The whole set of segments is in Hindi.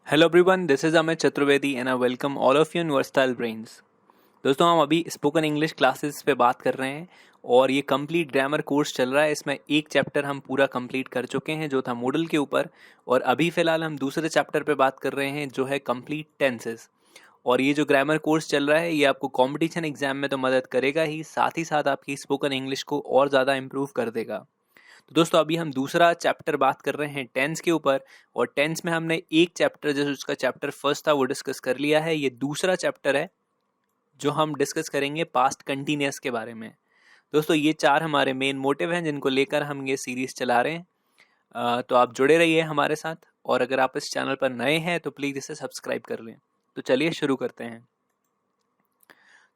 Hello everyone, this is Amit Chaturvedi and I welcome all of you in versatile brains. दोस्तों, हम अभी स्पोकन इंग्लिश क्लासेस पे बात कर रहे हैं और ये कंप्लीट ग्रामर कोर्स चल रहा है। इसमें एक चैप्टर हम पूरा कंप्लीट कर चुके हैं जो था मॉडल के ऊपर, और अभी फ़िलहाल हम दूसरे चैप्टर पे बात कर रहे हैं जो है कंप्लीट टेंसेस। और ये जो ग्रामर कोर्स चल रहा है ये आपको कॉम्पिटिशन एग्जाम में तो मदद करेगा ही साथ आपकी स्पोकन इंग्लिश को और ज़्यादा इम्प्रूव कर देगा। तो दोस्तों, अभी हम दूसरा चैप्टर बात कर रहे हैं टेंस के ऊपर, और टेंस में हमने एक चैप्टर जैसे उसका चैप्टर फर्स्ट था वो डिस्कस कर लिया है। ये दूसरा चैप्टर है जो हम डिस्कस करेंगे पास्ट कंटिन्यूअस के बारे में। दोस्तों, ये चार हमारे मेन मोटिव हैं जिनको लेकर हम ये सीरीज चला रहे हैं। तो आप जुड़े रहिए हमारे साथ, और अगर आप इस चैनल पर नए हैं तो प्लीज़ इसे सब्सक्राइब कर लें। तो चलिए शुरू करते हैं।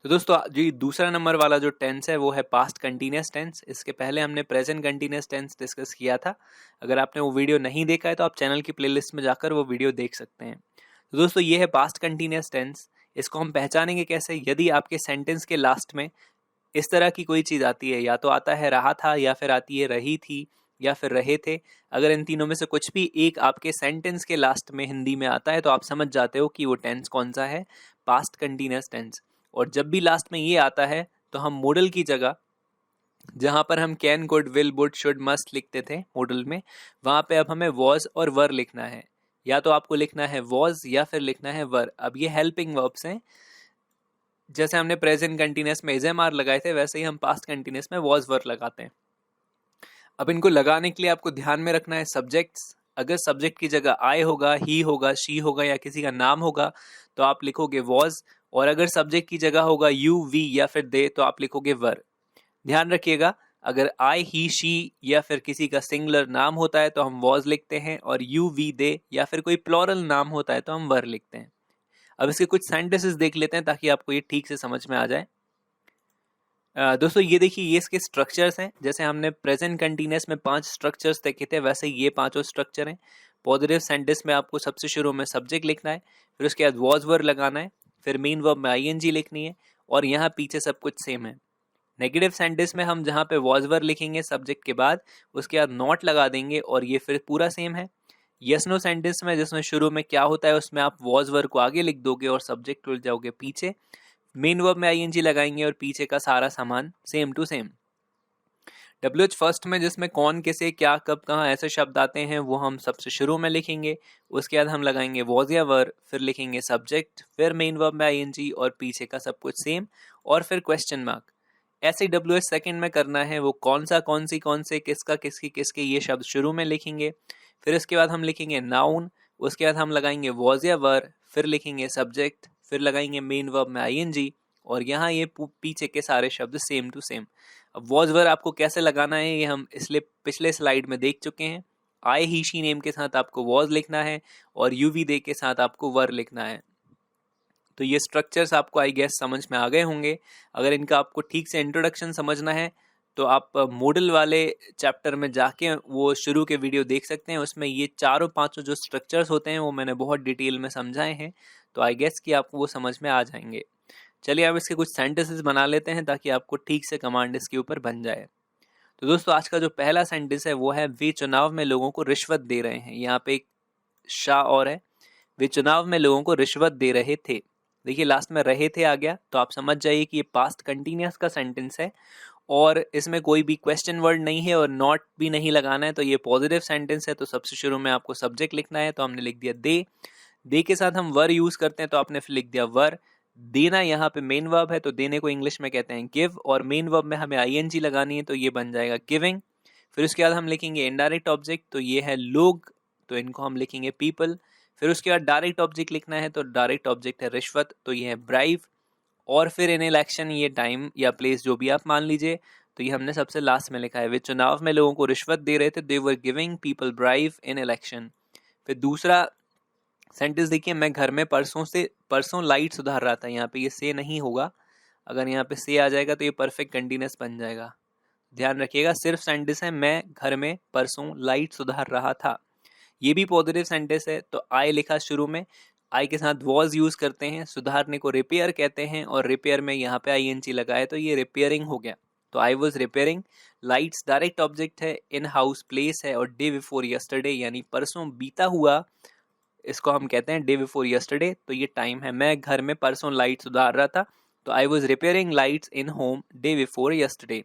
तो दोस्तों, जी दूसरा नंबर वाला जो टेंस है वो है पास्ट कंटिन्यूअस टेंस। इसके पहले हमने प्रेजेंट कंटिन्यूअस टेंस डिस्कस किया था। अगर आपने वो वीडियो नहीं देखा है तो आप चैनल की प्लेलिस्ट में जाकर वो वीडियो देख सकते हैं। तो दोस्तों, ये है पास्ट कंटिन्यूअस टेंस। इसको हम पहचानेंगे कैसे? यदि आपके सेंटेंस के लास्ट में इस तरह की कोई चीज़ आती है, या तो आता है रहा था, या फिर आती है रही थी, या फिर रहे थे। अगर इन तीनों में से कुछ भी एक आपके सेंटेंस के लास्ट में हिंदी में आता है तो आप समझ जाते हो कि वो टेंस कौन सा है, पास्ट कंटिन्यूअस टेंस। और जब भी लास्ट में ये आता है तो हम मॉडल की जगह, जहां पर हम can, could, will, would, should, must लिखते थे मॉडल में, वहां पे अब हमें वॉज और वर लिखना है। या तो आपको लिखना है वॉज या फिर लिखना है वर। अब ये हेल्पिंग वर्ब्स हैं। जैसे हमने प्रेजेंट कंटिन्यूअस में इज़-एम-आर लगाए थे, वैसे ही हम पास्ट कंटिन्यूअस में वॉज वर लगाते हैं। अब इनको लगाने के लिए आपको ध्यान में रखना है सब्जेक्ट्स। अगर सब्जेक्ट की जगह आई होगा, ही होगा, शी होगा या किसी का नाम होगा तो आप लिखोगे वॉज। और अगर सब्जेक्ट की जगह होगा यू, वी या फिर दे तो आप लिखोगे वर। ध्यान रखिएगा, अगर आई, ही, शी या फिर किसी का सिंगुलर नाम होता है तो हम वॉज लिखते हैं, और यू, वी, दे या फिर कोई प्लूरल नाम होता है तो हम वर लिखते हैं। अब इसके कुछ सेंटेंसेस देख लेते हैं ताकि आपको ये ठीक से समझ में आ जाए। दोस्तों, ये देखिए, ये इसके स्ट्रक्चर्स हैं। जैसे हमने प्रेजेंट कंटिन्यूअस में 5 स्ट्रक्चर्स देखे थे, वैसे ये पांचों स्ट्रक्चर हैं। पॉजिटिव सेंटेंस में आपको सबसे शुरू में सब्जेक्ट लिखना है, फिर उसके बाद वॉज वर्ब लगाना है, फिर मेन वर्ब में आईएनजी लिखनी है, और यहाँ पीछे सब कुछ सेम है। नेगेटिव सेंटेंस में हम जहाँ पे वॉज वर्ब लिखेंगे सब्जेक्ट के बाद, उसके बाद नॉट लगा देंगे और ये फिर पूरा सेम है। यस नो सेंटेंस में जिसमें शुरू में क्या होता है उसमें आप वॉज वर्ब को आगे लिख दोगे और सब्जेक्ट को जाओगे पीछे। मेन वर्ब में आईएनजी लगाएंगे और पीछे का सारा सामान same to same. WH first में जिसमें कौन, किसे, क्या, कब, कहाँ ऐसे शब्द आते हैं वो हम सबसे शुरू में लिखेंगे। उसके बाद हम लगाएंगे वॉज या वर, फिर लिखेंगे सब्जेक्ट, फिर मेन वर्ब में आईएनजी और पीछे का सब कुछ सेम, और फिर क्वेश्चन मार्क। ऐसे डब्ल्यूएच सेकंड में करना है, वो कौन सा, कौन सी, कौन से, किसका, किसकी, किसके, ये शब्द शुरू में लिखेंगे। फिर उसके बाद हम लिखेंगे नाउन, उसके बाद हम लगाएंगे वॉज या वर, फिर लिखेंगे सब्जेक्ट, फिर लगाएंगे मेन वर्ब में आईएनजी, और यहाँ ये पीछे के सारे शब्द सेम टू सेम। अब वॉज वर आपको कैसे लगाना है ये हम इसलिए पिछले स्लाइड में देख चुके हैं। आई, ही, शी नेम के साथ आपको वॉज लिखना है, और यूवी दे के साथ आपको वर लिखना है। तो ये स्ट्रक्चर्स आपको आई गेस समझ में आ गए होंगे। अगर इनका आपको ठीक से इंट्रोडक्शन समझना है तो आप मॉडल वाले चैप्टर में जाके वो शुरू के वीडियो देख सकते हैं। उसमें ये चारों पांचों जो स्ट्रक्चर्स होते हैं वो मैंने बहुत डिटेल में समझाए हैं, तो आई गेस कि आपको वो समझ में आ जाएंगे। चलिए अब इसके कुछ सेंटेंसेस बना लेते हैं ताकि आपको ठीक से कमांड इसके ऊपर बन जाए। तो दोस्तों, आज का जो पहला सेंटेंस है वो है वे चुनाव में लोगों को रिश्वत दे रहे हैं। यहाँ पे एक शाह और है, वे चुनाव में लोगों को रिश्वत दे रहे थे। देखिए लास्ट में रहे थे आ गया, तो आप समझ जाइए कि ये पास्ट कंटिन्यूअस का सेंटेंस है और इसमें कोई भी क्वेश्चन वर्ड नहीं है और नॉट भी नहीं लगाना है। तो ये पॉजिटिव सेंटेंस है, तो सबसे शुरू में आपको सब्जेक्ट लिखना है, तो हमने लिख दिया दे। दे के साथ हम वर यूज करते हैं तो आपने फिर लिख दिया वर। देना यहाँ पे मेन वर्ब है, तो देने को इंग्लिश में कहते हैं गिव, और मेन वर्ब में हमें आईएनजी लगानी है, तो ये बन जाएगा गिविंग। फिर उसके बाद हम लिखेंगे इनडायरेक्ट ऑब्जेक्ट, तो ये है लोग, तो इनको हम लिखेंगे पीपल। फिर उसके बाद डायरेक्ट ऑब्जेक्ट लिखना है, तो डायरेक्ट ऑब्जेक्ट है रिश्वत, तो ये है ब्राइव। और फिर इन इलेक्शन, ये टाइम या प्लेस जो भी आप मान लीजिए, तो ये हमने सबसे लास्ट में लिखा है वे चुनाव में लोगों को रिश्वत दे रहे थे, they were giving people bribe in election. फिर दूसरा सेंटेंस देखिए, मैं घर में परसों लाइट सुधार रहा था। यहाँ पे ये से नहीं होगा, अगर यहाँ पे से आ जाएगा तो ये परफेक्ट कंटिन्यूअस बन जाएगा। ध्यान रखिएगा, सिर्फ सेंटेंस है मैं घर में परसों लाइट सुधार रहा था। ये भी पॉजिटिव सेंटेंस है, तो आई लिखा शुरू में, आई के साथ वॉज यूज करते हैं, सुधारने को रिपेयर कहते हैं, और रिपेयर में यहाँ पे आईएनजी लगाए तो ये रिपेयरिंग हो गया। तो I was repairing lights direct object है, इन हाउस प्लेस है, और डे बिफोर यस्टरडे यानी परसों बीता हुआ इसको हम कहते हैं डे बिफोर यस्टरडे, तो ये टाइम है। मैं घर में परसों लाइट सुधार रहा था, तो I was repairing lights in home day before yesterday.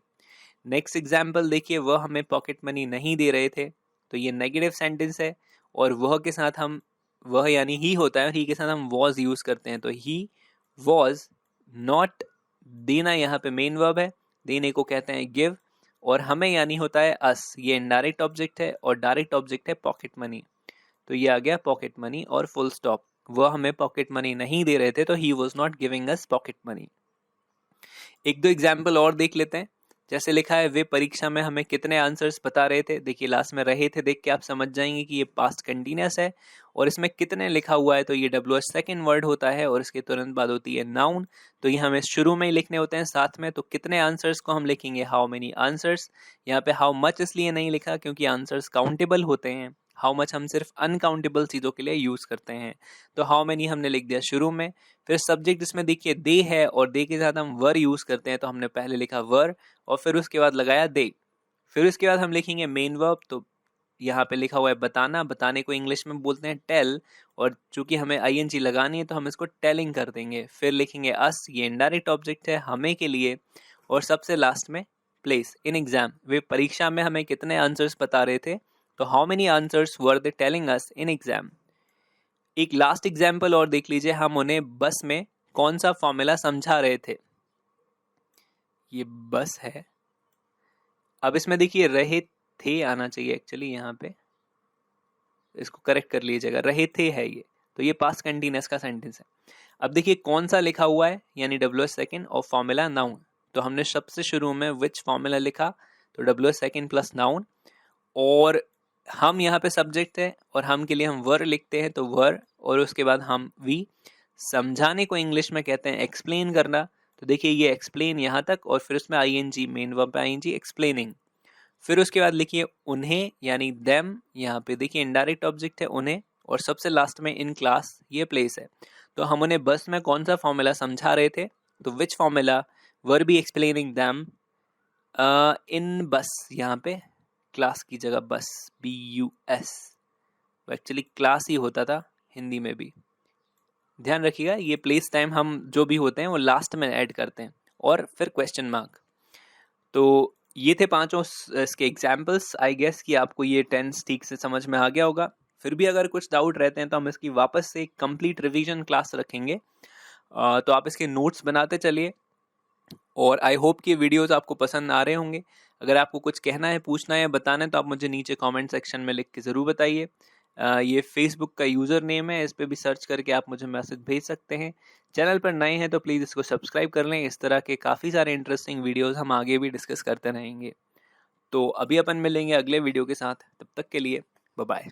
Next example देखिए, वह हमें पॉकेट मनी नहीं दे रहे थे, तो ये नेगेटिव सेंटेंस है, और वह के साथ हम, वह यानी ही होता है, ही के साथ हम वॉज यूज करते हैं, तो ही वॉज नॉट। देना यहाँ पे मेन वर्ब है, देने को कहते हैं गिव, और हमें यानी होता है अस, ये इनडायरेक्ट ऑब्जेक्ट है, और डायरेक्ट ऑब्जेक्ट है पॉकेट मनी, तो ये आ गया पॉकेट मनी और फुल स्टॉप। वह हमें पॉकेट मनी नहीं दे रहे थे, तो he was not giving us pocket money. एक दो एग्जाम्पल और देख लेते हैं। जैसे लिखा है, वे परीक्षा में हमें कितने आंसर्स बता रहे थे। देखिए लास्ट में रहे थे देख के आप समझ जाएंगे कि ये पास्ट कंटिन्यूअस है, और इसमें कितने लिखा हुआ है, तो ये WH सेकंड वर्ड होता है, और इसके तुरंत बाद होती है नाउन, तो ये हमें शुरू में ही लिखने होते हैं साथ में। तो कितने आंसर्स को हम लिखेंगे हाउ मेनी आंसर्स। यहाँ पे हाउ मच इसलिए नहीं लिखा क्योंकि आंसर्स काउंटेबल होते हैं, हाउ मच हम सिर्फ अनकाउंटेबल चीज़ों के लिए यूज़ करते हैं। तो हाउ मेनी हमने लिख दिया शुरू में। फिर सब्जेक्ट इसमें देखिए दे है, और दे के साथ हम वर यूज़ करते हैं, तो हमने पहले लिखा वर और फिर उसके बाद लगाया दे। फिर उसके बाद हम लिखेंगे मेन वर्ब, तो यहाँ पे लिखा हुआ है बताना, बताने को इंग्लिश में बोलते हैं टेल, और चूंकि हमें ING लगानी है तो हम इसको टेलिंग कर देंगे। फिर लिखेंगे अस, ये इनडायरेक्ट ऑब्जेक्ट है हमें के लिए, और सबसे लास्ट में प्लेस इन एग्जाम। वे परीक्षा में हमें कितने आंसर्स बता रहे थे, तो how many answers were they telling us in exam. एक लास्ट एग्जाम्पल और देख लीजिए, हम उन्हें बस में कौन सा फॉर्मूला समझा रहे थे। ये बस है, अब इसमें देखिए रहे थे आना चाहिए एक्चुअली, यहाँ पे इसको करेक्ट कर लीजिएगा, रहे थे है ये, तो ये पास्ट कंटिन्यूअस का सेंटेंस है। अब देखिए कौन सा लिखा हुआ है, यानी WH सेकंड और फॉर्मूला नाउन, तो हमने सबसे शुरू में विच फॉर्मूला लिखा, तो WH सेकंड प्लस नाउन, और हम यहाँ पे सब्जेक्ट है, और हम के लिए हम वर लिखते हैं, तो वर, और उसके बाद हम वी। समझाने को इंग्लिश में कहते हैं एक्सप्लेन करना, तो देखिए ये एक्सप्लेन यहाँ तक, और फिर उसमें ING मेन वर्ब पे ING एक्सप्लेनिंग। फिर उसके बाद लिखिए उन्हें, यानी देम, यहाँ पे देखिए इनडायरेक्ट ऑब्जेक्ट है उन्हें, और सबसे लास्ट में इन क्लास, ये प्लेस है। तो हम उन्हें बस में कौन सा फॉर्मूला समझा रहे थे, तो which formula were be explaining them in बस, यहाँ पे क्लास की जगह बस, BUS, एक्चुअली क्लास ही होता था हिंदी में भी। ध्यान रखिएगा ये प्लेस टाइम हम जो भी होते हैं वो लास्ट में ऐड करते हैं, और फिर क्वेश्चन मार्क। तो ये थे पांचों इसके एग्जाम्पल्स। आई गेस कि आपको ये टेंस ठीक से समझ में आ गया होगा। फिर भी अगर कुछ डाउट रहते हैं तो हम इसकी वापस से कंप्लीट रिवीजन क्लास रखेंगे, तो आप इसके नोट्स बनाते चलिए, और आई होप कि वीडियोस आपको पसंद आ रहे होंगे। अगर आपको कुछ कहना है, पूछना है, बताना है, तो आप मुझे नीचे कमेंट सेक्शन में लिख के ज़रूर बताइए। ये फेसबुक का यूज़र नेम है, इस पर भी सर्च करके आप मुझे मैसेज भेज सकते हैं। चैनल पर नए हैं तो प्लीज़ इसको सब्सक्राइब कर लें, इस तरह के काफ़ी सारे इंटरेस्टिंग वीडियोस हम आगे भी डिस्कस करते रहेंगे। तो अभी अपन मिलेंगे अगले वीडियो के साथ, तब तक के लिए बाय बाय।